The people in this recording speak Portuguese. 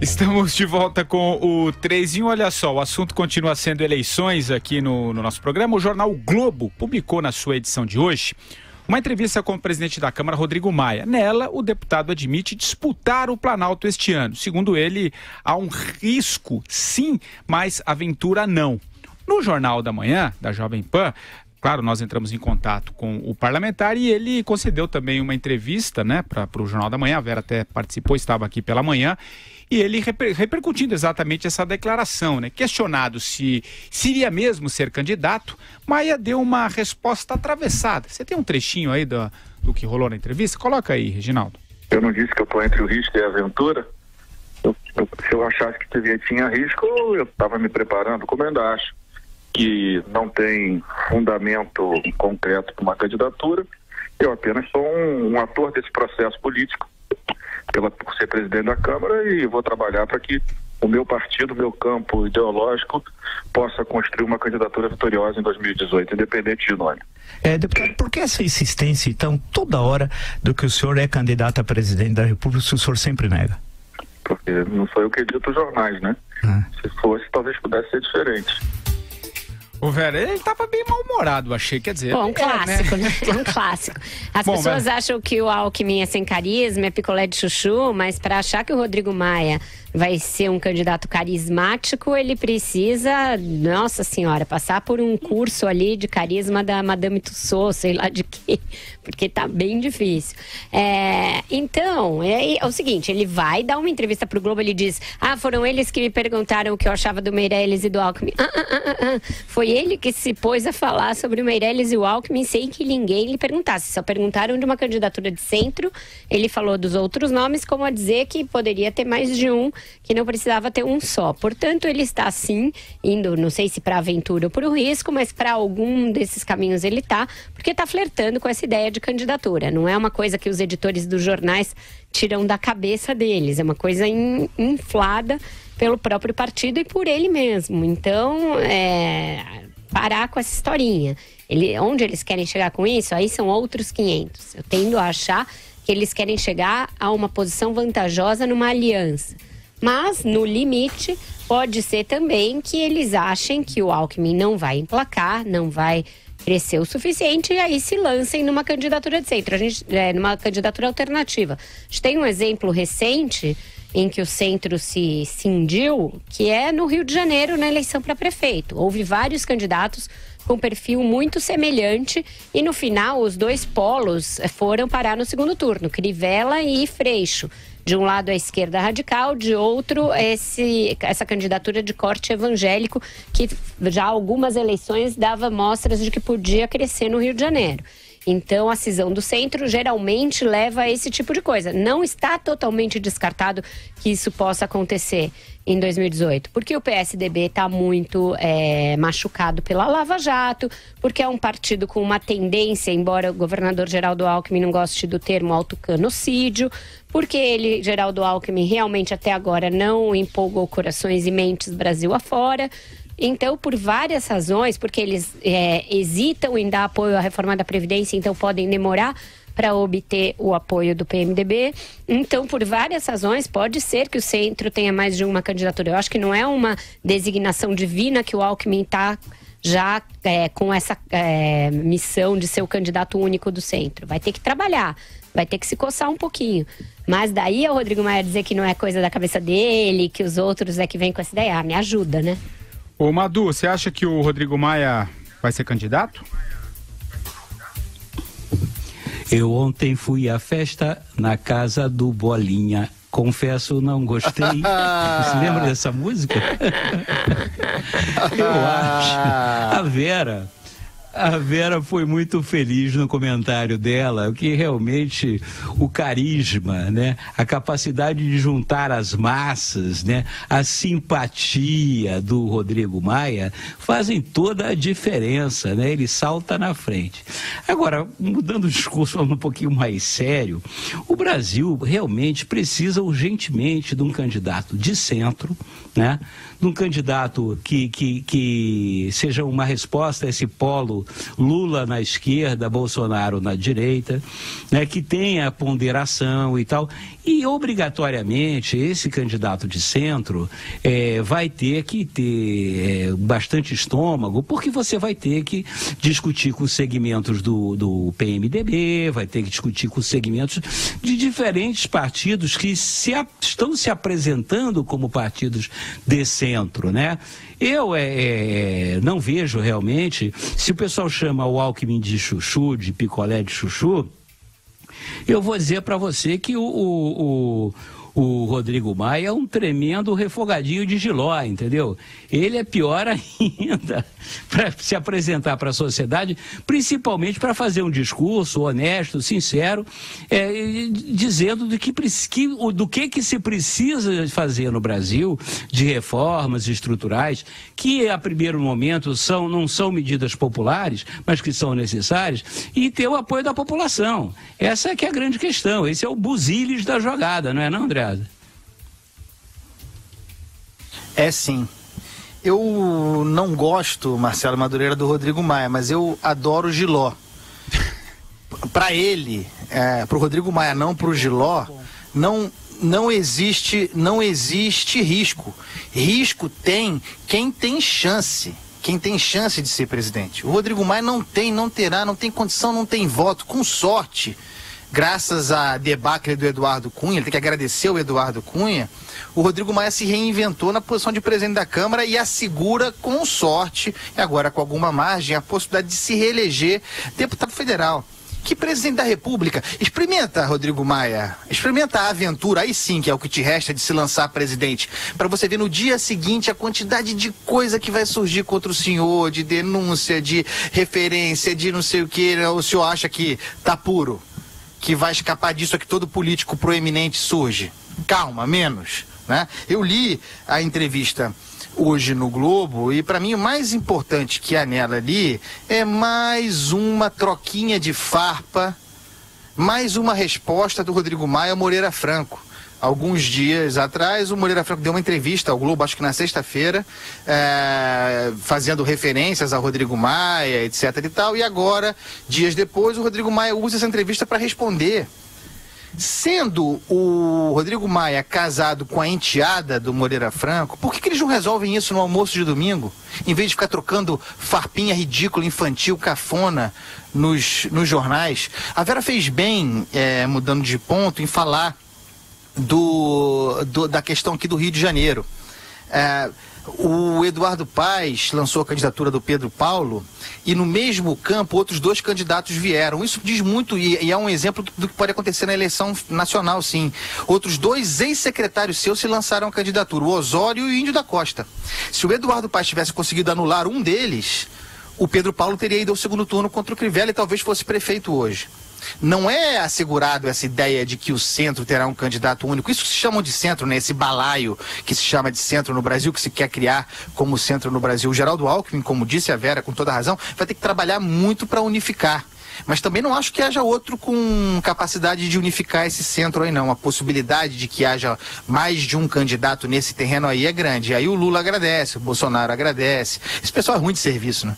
Estamos de volta com o 3 em 1. Olha só, o assunto continua sendo eleições aqui no nosso programa. O jornal o Globo publicou na sua edição de hoje uma entrevista com o presidente da Câmara, Rodrigo Maia. Nela, o deputado admite disputar o Planalto este ano. Segundo ele, há um risco, sim, mas aventura não. No Jornal da Manhã, da Jovem Pan, claro, nós entramos em contato com o parlamentar e ele concedeu também uma entrevista, né, para o Jornal da Manhã. A Vera até participou, estava aqui pela manhã. E ele repercutindo exatamente essa declaração, né? Questionado se iria mesmo ser candidato, Maia deu uma resposta atravessada. Você tem um trechinho aí do que rolou na entrevista? Coloca aí, Reginaldo. Eu não disse que eu estou entre o risco e a aventura. Se eu achasse que tinha risco, eu estava me preparando, como eu ainda acho que não tem fundamento concreto para uma candidatura. Eu apenas sou um ator desse processo político, por ser presidente da Câmara, e vou trabalhar para que o meu partido, o meu campo ideológico possa construir uma candidatura vitoriosa em 2018, independente de nome. Deputado, por que essa insistência, então, toda hora do que o senhor é candidato a presidente da República, o senhor sempre nega? Porque não sou eu que edito os jornais, né? Se fosse, talvez pudesse ser diferente. O Vera, ele estava bem mal-humorado, achei, quer dizer... Bom, um clássico, né? Um clássico. As pessoas acham que o Alckmin é sem carisma, é picolé de chuchu, mas para achar que o Rodrigo Maia vai ser um candidato carismático, ele precisa, nossa senhora, passar por um curso ali de carisma da Madame Tussauds, sei lá de quê, porque tá bem difícil. Então, é o seguinte, ele vai dar uma entrevista pro Globo, ele diz, foram eles que me perguntaram o que eu achava do Meirelles e do Alckmin. Foi ele que se pôs a falar sobre o Meirelles e o Alckmin sem que ninguém lhe perguntasse. Só perguntaram de uma candidatura de centro, ele falou dos outros nomes, como a dizer que poderia ter mais de um, que não precisava ter um só. Portanto, ele está sim indo, não sei se para a aventura ou para o risco, mas para algum desses caminhos ele está, porque está flertando com essa ideia de candidatura. Não é uma coisa que os editores dos jornais tiram da cabeça deles, é uma coisa inflada pelo próprio partido e por ele mesmo. Então, parar com essa historinha. Onde eles querem chegar com isso, aí são outros 500. Eu tendo a achar que eles querem chegar a uma posição vantajosa numa aliança. Mas, no limite, pode ser também que eles achem que o Alckmin não vai emplacar, não vai crescer o suficiente e aí se lancem numa candidatura de centro, numa candidatura alternativa. A gente tem um exemplo recente em que o centro se cindiu, que é no Rio de Janeiro, na eleição para prefeito. Houve vários candidatos com perfil muito semelhante e no final os dois polos foram parar no segundo turno, Crivella e Freixo. De um lado a esquerda radical, de outro essa candidatura de corte evangélico que já algumas eleições dava mostras de que podia crescer no Rio de Janeiro. Então, a cisão do centro geralmente leva a esse tipo de coisa. Não está totalmente descartado que isso possa acontecer em 2018, porque o PSDB está muito machucado pela Lava Jato, porque é um partido com uma tendência, embora o governador Geraldo Alckmin não goste do termo autocanocídio, porque Geraldo Alckmin, realmente até agora não empolgou corações e mentes Brasil afora. Então, por várias razões, porque eles hesitam em dar apoio à reforma da Previdência, então podem demorar para obter o apoio do PMDB. Então, por várias razões, pode ser que o centro tenha mais de uma candidatura. Eu acho que não é uma designação divina que o Alckmin está já com essa missão de ser o candidato único do centro. Vai ter que trabalhar, vai ter que se coçar um pouquinho. Mas daí o Rodrigo Maia dizer que não é coisa da cabeça dele, que os outros que vêm com essa ideia, me ajuda, né? Ô Madu, você acha que o Rodrigo Maia vai ser candidato? Eu ontem fui à festa na casa do Bolinha. Confesso, não gostei. Você lembra dessa música? Eu acho. A Vera foi muito feliz no comentário dela, que realmente o carisma, né, a capacidade de juntar as massas, né, a simpatia do Rodrigo Maia fazem toda a diferença, né? Ele salta na frente. Agora, mudando o discurso um pouquinho mais sério, o Brasil realmente precisa urgentemente de um candidato de centro, né? De um candidato que seja uma resposta a esse polo exemplo, Lula na esquerda, Bolsonaro na direita, né, que tem a ponderação e tal. E, obrigatoriamente, esse candidato de centro vai ter que ter bastante estômago, porque você vai ter que discutir com segmentos do PMDB, vai ter que discutir com segmentos de diferentes partidos que estão se apresentando como partidos de centro, né? Eu não vejo realmente, se o pessoal chama o Alckmin de chuchu, de picolé de chuchu, eu vou dizer para você que o Rodrigo Maia é um tremendo refogadinho de jiló, entendeu? Ele é pior ainda para se apresentar para a sociedade, principalmente para fazer um discurso honesto, sincero, dizendo do que se precisa fazer no Brasil de reformas estruturais, que a primeiro momento não são medidas populares, mas que são necessárias, e ter o apoio da população. Essa é que é a grande questão, esse é o buziles da jogada, não é não, André? É sim. Eu não gosto, Marcelo Madureira, do Rodrigo Maia, mas eu adoro o Giló. Para ele, para o Rodrigo Maia, não para o Giló, não existe risco. Risco tem quem tem chance. Quem tem chance de ser presidente. O Rodrigo Maia não terá, não tem condição, não tem voto. Com sorte, graças à debacle do Eduardo Cunha, ele tem que agradecer o Eduardo Cunha, o Rodrigo Maia se reinventou na posição de presidente da Câmara e assegura, com sorte, e agora com alguma margem, a possibilidade de se reeleger deputado federal. Que presidente da República? Experimenta, Rodrigo Maia, experimenta a aventura, aí sim que é o que te resta de se lançar presidente, para você ver no dia seguinte a quantidade de coisa que vai surgir contra o senhor, de denúncia, de referência, de não sei o que, o senhor acha que tá puro? Que vai escapar disso, é que todo político proeminente surge. Calma, menos, né? Eu li a entrevista hoje no Globo e para mim o mais importante que há nela ali é mais uma troquinha de farpa, mais uma resposta do Rodrigo Maia ao Moreira Franco. Alguns dias atrás, o Moreira Franco deu uma entrevista ao Globo, acho que na sexta-feira, fazendo referências ao Rodrigo Maia, etc. e tal, e agora, dias depois, o Rodrigo Maia usa essa entrevista para responder. Sendo o Rodrigo Maia casado com a enteada do Moreira Franco, por que eles não resolvem isso no almoço de domingo? Em vez de ficar trocando farpinha ridícula, infantil, cafona nos jornais. A Vera fez bem, mudando de ponto, em falar da questão aqui do Rio de Janeiro. O Eduardo Paes lançou a candidatura do Pedro Paulo e no mesmo campo outros dois candidatos vieram. Isso diz muito e é um exemplo do que pode acontecer na eleição nacional, sim. Outros dois ex-secretários seus se lançaram a candidatura, o Osório e o Índio da Costa. Se o Eduardo Paes tivesse conseguido anular um deles, o Pedro Paulo teria ido ao segundo turno contra o Crivella e talvez fosse prefeito hoje. Não é assegurado essa ideia de que o centro terá um candidato único. Isso que se chamam de centro, né? Esse balaio que se chama de centro no Brasil, que se quer criar como centro no Brasil. O Geraldo Alckmin, como disse a Vera, com toda razão, vai ter que trabalhar muito para unificar. Mas também não acho que haja outro com capacidade de unificar esse centro aí, não. A possibilidade de que haja mais de um candidato nesse terreno aí é grande. E aí o Lula agradece, o Bolsonaro agradece. Esse pessoal é ruim de serviço, né?